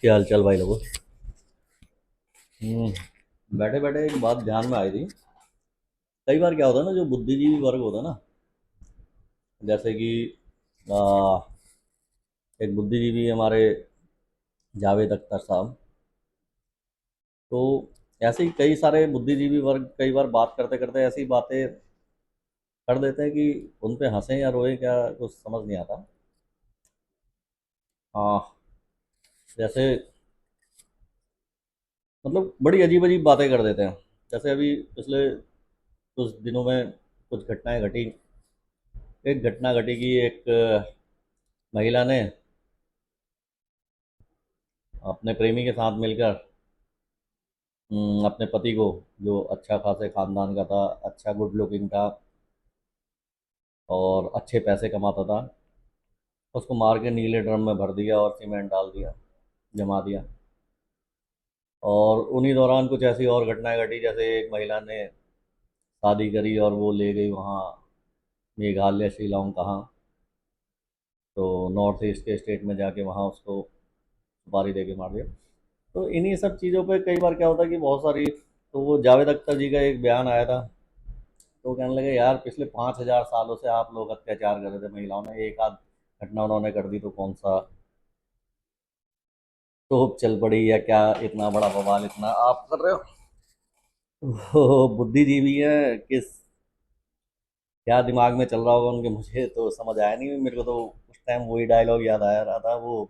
क्या हाल चाल भाई लोगों। बैठे बैठे एक बात ध्यान में आई थी। कई बार क्या होता है ना, जो बुद्धिजीवी वर्ग होता है ना, जैसे कि आ, एक बुद्धिजीवी हमारे जावेद अख्तर साहब। तो ऐसे ही कई सारे बुद्धिजीवी वर्ग कई बार बात करते करते ऐसी बातें कर देते हैं कि उन पे हंसें या रोए, क्या कुछ समझ नहीं आता। हाँ, जैसे मतलब बड़ी अजीब अजीब बातें कर देते हैं। जैसे अभी पिछले कुछ दिनों में कुछ घटनाएं घटी। एक घटना घटी कि एक महिला ने अपने प्रेमी के साथ मिलकर अपने पति को, जो अच्छा खासे खानदान का था, अच्छा गुड लुकिंग था और अच्छे पैसे कमाता था, उसको मार के नीले ड्रम में भर दिया और सीमेंट डाल दिया, जमा दिया। और उन्हीं दौरान कुछ ऐसी और घटनाएं घटी, जैसे एक महिला ने शादी करी और वो ले गई वहाँ मेघालय शिलांग कहाँ, तो नॉर्थ ईस्ट के स्टेट में जाके वहाँ उसको सुपारी दे के मार दिया। तो इन्हीं सब चीज़ों पे कई बार क्या होता है कि बहुत सारी, तो वो जावेद अख्तर जी का एक बयान आया था। तो कहने लगे यार, पिछले 5,000 सालों से आप लोग अत्याचार कर रहे थे महिलाओं ने, एक आध घटना उन्होंने कर दी तो कौन सा तोप चल पड़ी या क्या, इतना बड़ा बवाल इतना आप कर रहे हो। वो बुद्धिजीवी है किस, क्या दिमाग में चल रहा होगा उनके, मुझे तो समझ आया नहीं। मेरे को तो उस टाइम वही डायलॉग याद आया रहा था वो,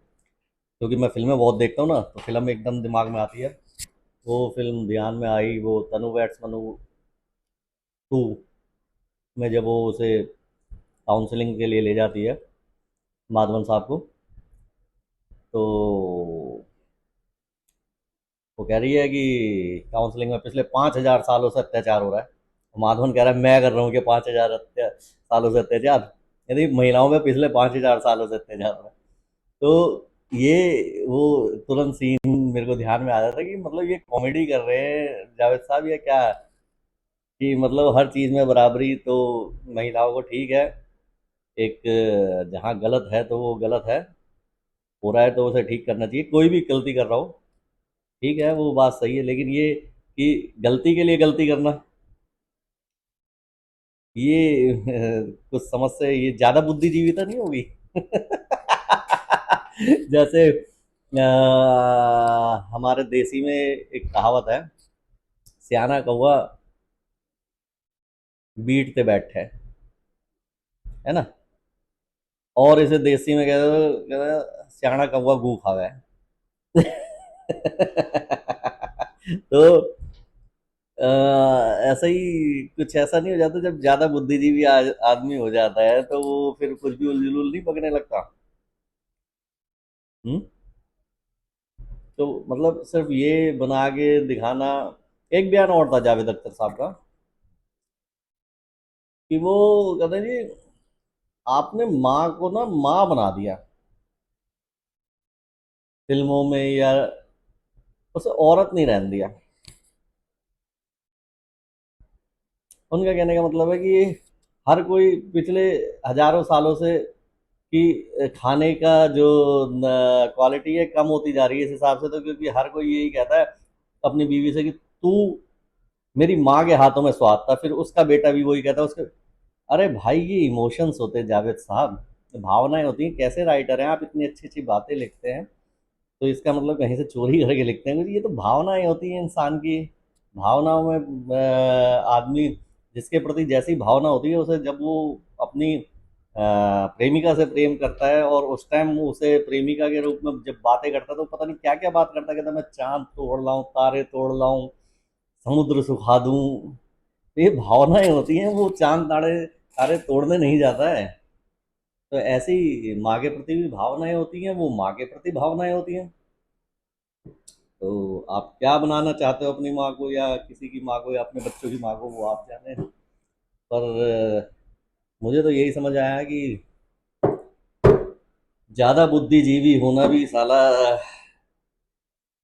क्योंकि मैं फिल्में बहुत देखता हूँ ना, तो फिल्म एकदम दिमाग में आती है। वो फिल्म ध्यान में आई, वो तनु वेड्स मनु 2 में जब वो उसे काउंसलिंग के लिए ले जाती है, माधवन साहब को। तो वो कह रही है कि काउंसलिंग में पिछले 5,000 सालों से अत्याचार हो रहा है। माधवन कह रहा है मैं कर रहा हूँ कि 5,000 सालों से अत्याचार, यदि महिलाओं में पिछले 5,000 सालों से अत्याचार हो रहा है। तो ये वो तुरंत सीन मेरे को ध्यान में आ जाता है कि मतलब ये कॉमेडी कर रहे हैं जावेद साहब या क्या, कि मतलब हर चीज़ में बराबरी तो महिलाओं को ठीक है। एक जहाँ गलत है तो वो गलत है, हो रहा है तो उसे ठीक करना चाहिए, कोई भी गलती कर रहा हो ठीक है, वो बात सही है। लेकिन ये कि गलती के लिए गलती करना, ये कुछ समझ से ये ज़्यादा बुद्धिजीविता नहीं होगी। जैसे हमारे देसी में एक कहावत है, सियाना कौवा बीट पे बैठे है ना। और इसे देसी में कहते हैं सियाना कौवा गू खावे। तो ऐसा ही कुछ ऐसा नहीं हो जाता, जब ज्यादा बुद्धिजीवी आदमी हो जाता है तो वो फिर कुछ भी उलझुल नहीं पकड़ने लगता। हम्म। तो मतलब सिर्फ ये बना के दिखाना। एक बयान और था जावेद अख्तर साहब का, कि वो कहते हैं जी, आपने माँ को ना माँ बना दिया फिल्मों में, या उसे औरत नहीं रहने दिया। उनका कहने का मतलब है कि हर कोई पिछले हजारों सालों से कि खाने का जो क्वालिटी है कम होती जा रही है इस हिसाब से, तो क्योंकि हर कोई यही कहता है अपनी बीवी से कि तू मेरी माँ के हाथों में स्वाद था, फिर उसका बेटा भी वही कहता है उसके। अरे भाई, ये इमोशंस होते हैं जावेद साहब, भावनाएं होती हैं। कैसे राइटर हैं आप, इतनी अच्छी अच्छी बातें लिखते हैं, तो इसका मतलब कहीं से चोरी करके लिखते हैं? ये तो भावनाएं होती हैं इंसान की। भावनाओं में आदमी जिसके प्रति जैसी भावना होती है, उसे जब वो अपनी प्रेमिका से प्रेम करता है और उस टाइम उसे प्रेमिका के रूप में जब बातें करता है, तो पता नहीं क्या क्या बात करता है, कहता है मैं चांद तोड़ लाऊं, तारे तोड़ लाऊं, समुद्र सुखा दूं। तो ये भावनाएं होती हैं, वो चांद तारे तारे तोड़ने नहीं जाता है। तो ऐसी माँ के प्रति भी भावनाएं होती हैं, वो माँ के प्रति भावनाएं होती हैं। तो आप क्या बनाना चाहते हो अपनी माँ को, या किसी की माँ को, या अपने बच्चों की माँ को, वो आप जाने। पर मुझे तो यही समझ आया कि ज्यादा बुद्धिजीवी होना भी साला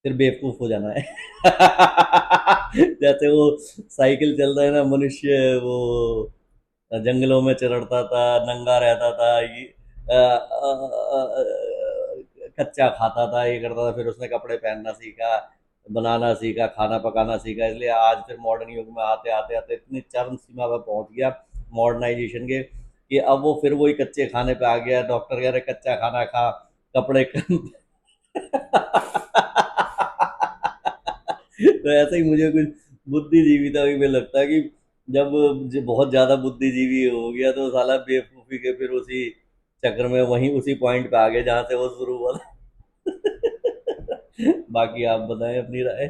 फिर बेवकूफ हो जाना है। जैसे वो साइकिल चल रहा है ना मनुष्य, वो जंगलों में चरता था, नंगा रहता था, ये कच्चा खाता था, ये करता था, फिर उसने कपड़े पहनना सीखा, बनाना सीखा, खाना पकाना सीखा। इसलिए आज फिर मॉडर्न युग में आते आते आते इतनी चरम सीमा पर पहुंच गया मॉडर्नाइजेशन के, कि अब वो फिर वही कच्चे खाने पे आ गया। डॉक्टर कह रहे कच्चा खाना खा, कपड़े कम। तो ऐसे ही मुझे कुछ बुद्धिजीवी था भी लगता है कि जब बहुत ज्यादा बुद्धिजीवी हो गया तो साला बेवकूफी के फिर उसी चक्कर में वहीं उसी पॉइंट पे आ गए जहां से वो शुरू हुआ था। बाकी आप बताएं अपनी राय।